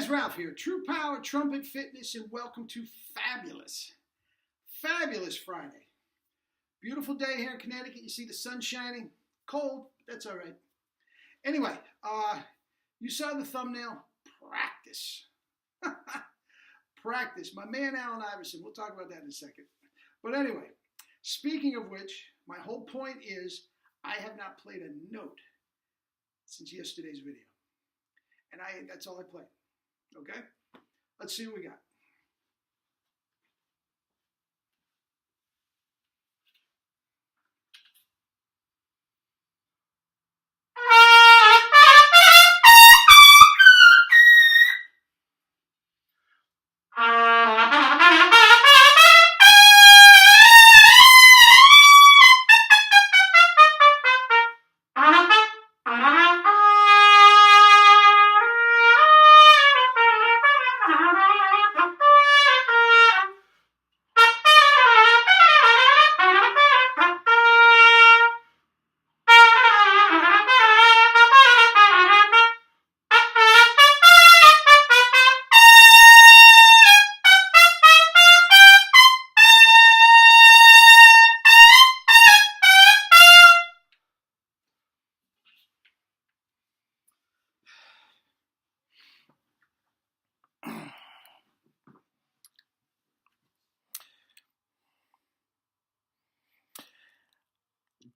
Ralph here, True Power Trumpet Fitness, and welcome to Fabulous Friday. Beautiful day here in Connecticut. You see the sun shining. Cold, but that's all right. Anyway, you saw the thumbnail. Practice. Practice. My man Allen Iverson. We'll talk about that in a second. But anyway, speaking of which, my whole point is I have not played a note since yesterday's video. And that's all I played. Okay? Let's see what we got.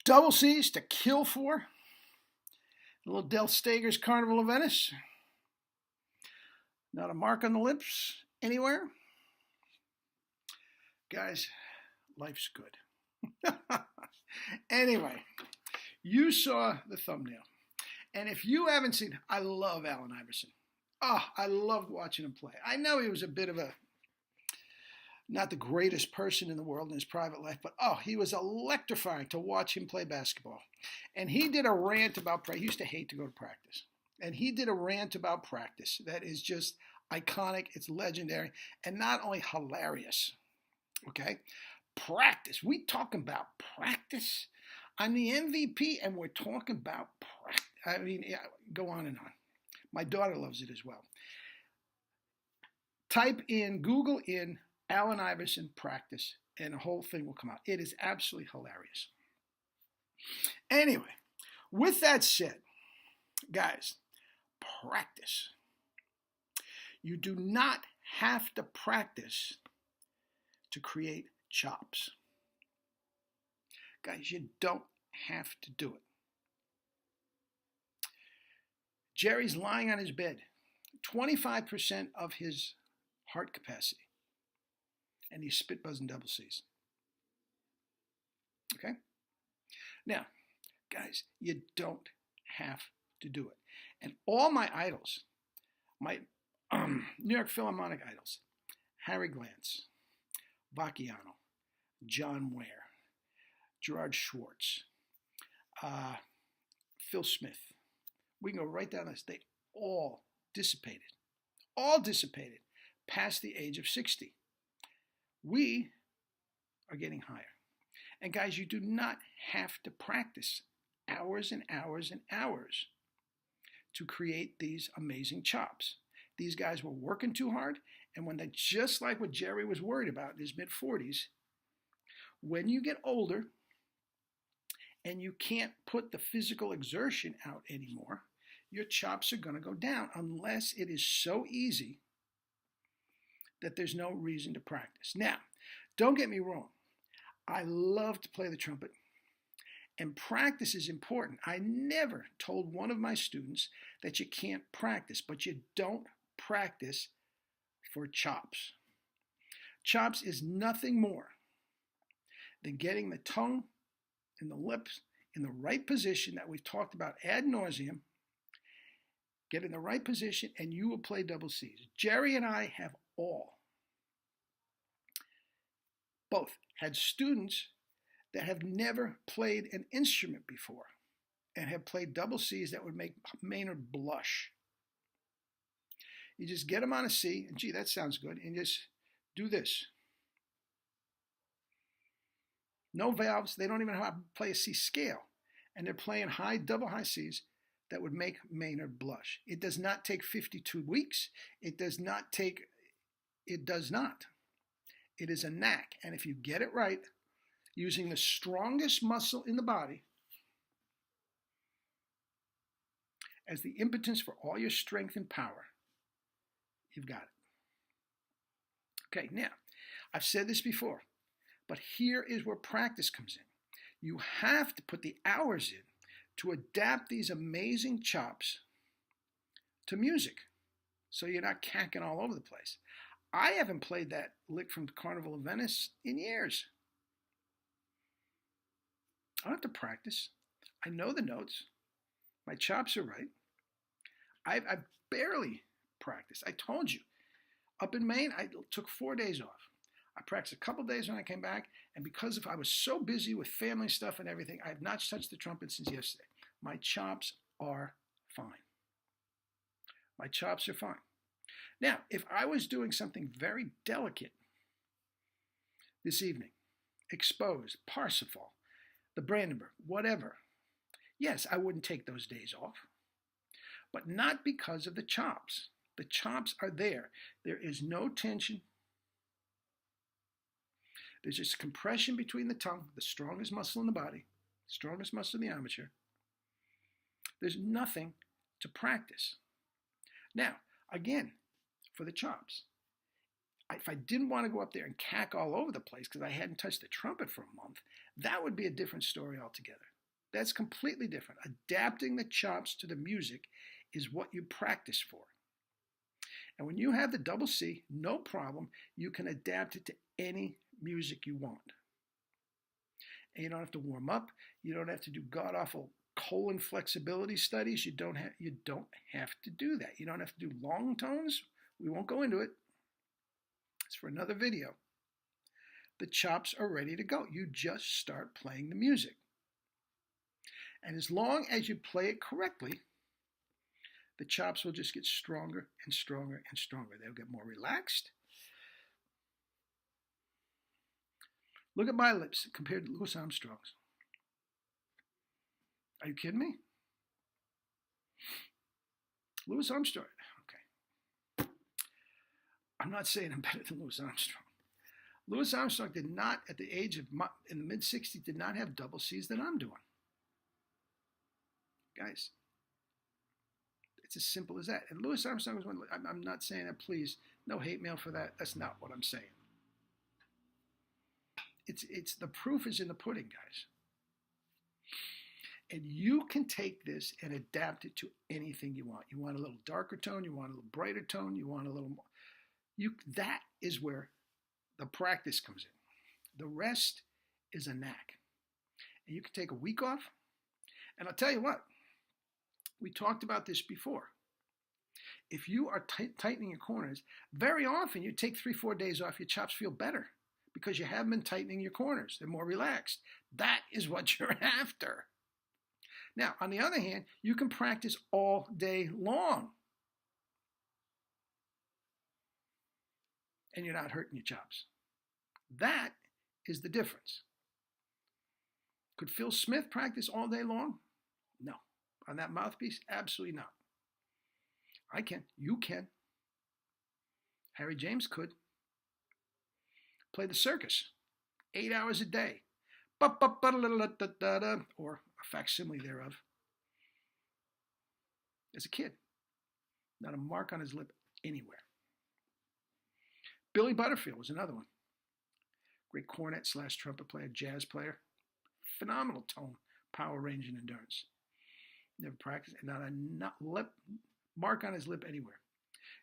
Double C's to kill for. A little Del Stager's Carnival of Venice. Not a mark on the lips anywhere. Guys, life's good. Anyway, you saw the thumbnail. And if you haven't seen, I love Allen Iverson. Oh, I loved watching him play. I know he was a bit of not the greatest person in the world in his private life, but he was electrifying to watch him play basketball. And he did a rant about practice. He used to hate to go to practice. And he did a rant about practice that is just iconic. It's legendary. And not only hilarious, okay? Practice. We talking about practice. I'm the MVP, and we're talking about practice. I mean, go on and on. My daughter loves it as well. Google in Allen Iverson practice, and the whole thing will come out. It is absolutely hilarious. Anyway, with that said, guys, practice. You do not have to practice to create chops. Guys, you don't have to do it. Jerry's lying on his bed, 25% of his heart capacity. And he's spit buzzing double C's. Okay? Now, guys, you don't have to do it. And all my idols, my New York Philharmonic idols, Harry Glantz, Vacchiano, John Ware, Gerard Schwartz, Phil Smith. We can go right down this. They all dissipated past the age of 60. We are getting higher. And guys, you do not have to practice hours and hours and hours to create these amazing chops. These guys were working too hard, and when they, just like what Jerry was worried about in his mid-40s, when you get older and you can't put the physical exertion out anymore, your chops are going to go down unless it is so easy that there's no reason to practice. Now, don't get me wrong. I love to play the trumpet, and practice is important. I never told one of my students that you can't practice, but you don't practice for chops. Chops is nothing more than getting the tongue and the lips in the right position that we've talked about ad nauseum. Get in the right position, and you will play double C's. Jerry and I have both had students that have never played an instrument before and have played double C's that would make Maynard blush. You just get them on a C, and gee, that sounds good, and just do this. No valves. They don't even know how to play a C scale, and they're playing double high C's that would make Maynard blush. It does not take 52 weeks. It does not. It is a knack. And if you get it right, using the strongest muscle in the body as the impotence for all your strength and power, you've got it. Okay, now, I've said this before, but here is where practice comes in. You have to put the hours in to adapt these amazing chops to music, so you're not cacking all over the place. I haven't played that lick from Carnival of Venice in years. I don't have to practice. I know the notes. My chops are right. I barely practiced. I told you. Up in Maine, I took 4 days off. I practiced a couple days when I came back, and because I was so busy with family stuff and everything, I have not touched the trumpet since yesterday. My chops are fine. My chops are fine. Now, if I was doing something very delicate this evening, exposed, Parsifal, the Brandenburg, whatever, yes, I wouldn't take those days off, but not because of the chops. The chops are there. There is no tension. There's just compression between the tongue, the strongest muscle in the body, strongest muscle in the armature. There's nothing to practice. Now, again, for the chops, if I didn't want to go up there and cack all over the place because I hadn't touched the trumpet for a month, that would be a different story altogether. That's completely different. Adapting the chops to the music is what you practice for. And when you have the double C, no problem, you can adapt it to any music you want. And you don't have to warm up. You don't have to do god-awful colon flexibility studies. You don't have to do that. You don't have to do long tones. We won't go into it. It's for another video. The chops are ready to go. You just start playing the music. And as long as you play it correctly, the chops will just get stronger and stronger and stronger. They'll get more relaxed. Look at my lips compared to Louis Armstrong's. Are you kidding me? Louis Armstrong. Okay. I'm not saying I'm better than Louis Armstrong. Louis Armstrong did not, at the age of, in the mid-60s, did not have double C's that I'm doing. Guys, it's as simple as that. And Louis Armstrong was one, I'm not saying that, please, no hate mail for that. That's not what I'm saying. It's the proof is in the pudding, guys. And you can take this and adapt it to anything you want. You want a little darker tone, you want a little brighter tone, you want a little more. That is where the practice comes in. The rest is a knack. And you can take a week off. And I'll tell you what, we talked about this before. If you are tightening your corners, very often you take 3-4 days off, your chops feel better because you haven't been tightening your corners. They're more relaxed. That is what you're after. Now, on the other hand, you can practice all day long. And you're not hurting your chops. That is the difference. Could Phil Smith practice all day long? No. On that mouthpiece? Absolutely not. I can. You can. Harry James could. Play the circus 8 hours a day. Or a facsimile thereof. As a kid. Not a mark on his lip anywhere. Billy Butterfield was another one. Great cornet / trumpet player, jazz player. Phenomenal tone, power, range, and endurance. Never practiced, and not a mark on his lip anywhere.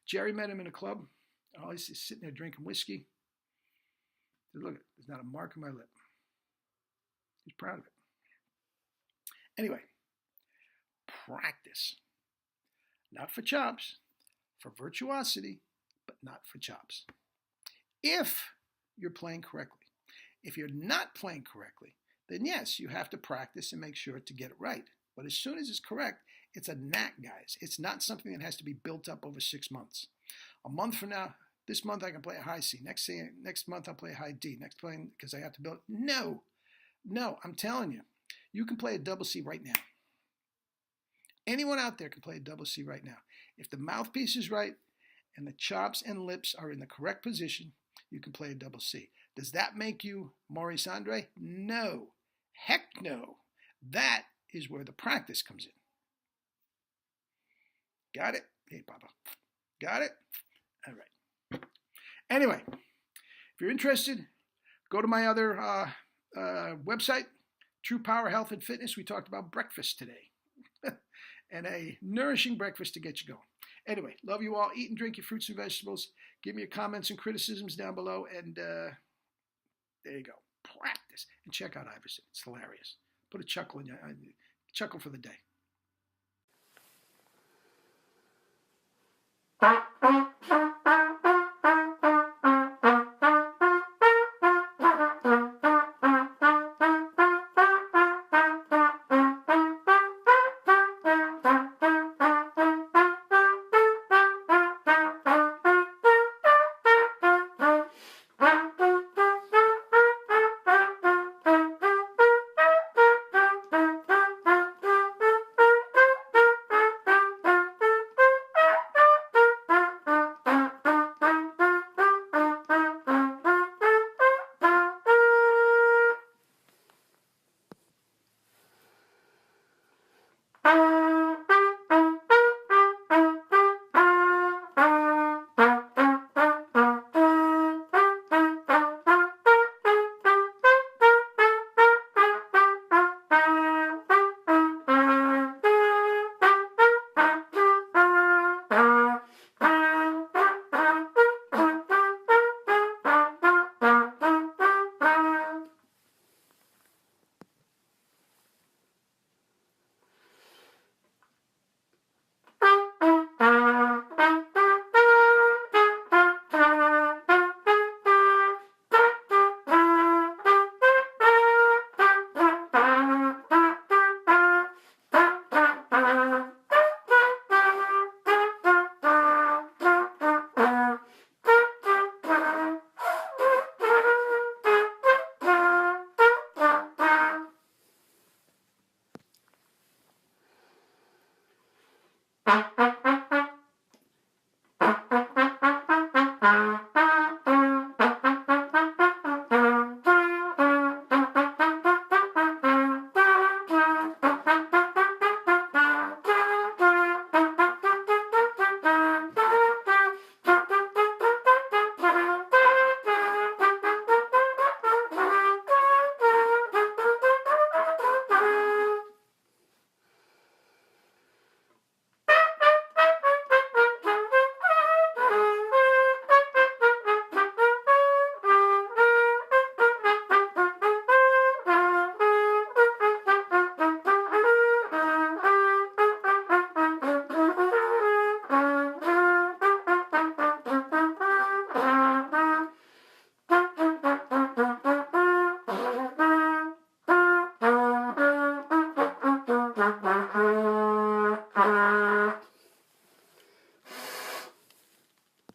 Jerry met him in a club. Oh, he's sitting there drinking whiskey. He said, look, there's not a mark on my lip. He's proud of it. Anyway, practice. Not for chops, for virtuosity, but not for chops. If you're playing correctly. If you're not playing correctly, then yes, you have to practice and make sure to get it right. But as soon as it's correct, it's a knack, guys. It's not something that has to be built up over 6 months. A month from now, this month I can play a high C. Next month I'll play a high D. Next playing because I have to build. No, I'm telling you, you can play a double C right now. Anyone out there can play a double C right now. If the mouthpiece is right and the chops and lips are in the correct position, you can play a double C. Does that make you Maurice Andre? No. Heck no. That is where the practice comes in. Got it? Hey, Papa. Got it? All right. Anyway, if you're interested, go to my other website, True Power Health and Fitness. We talked about breakfast today. And a nourishing breakfast to get you going. Anyway, love you all. Eat and drink your fruits and vegetables. Give me your comments and criticisms down below. And there you go. Practice. And check out Iverson. It's hilarious. Put a chuckle in your chuckle for the day.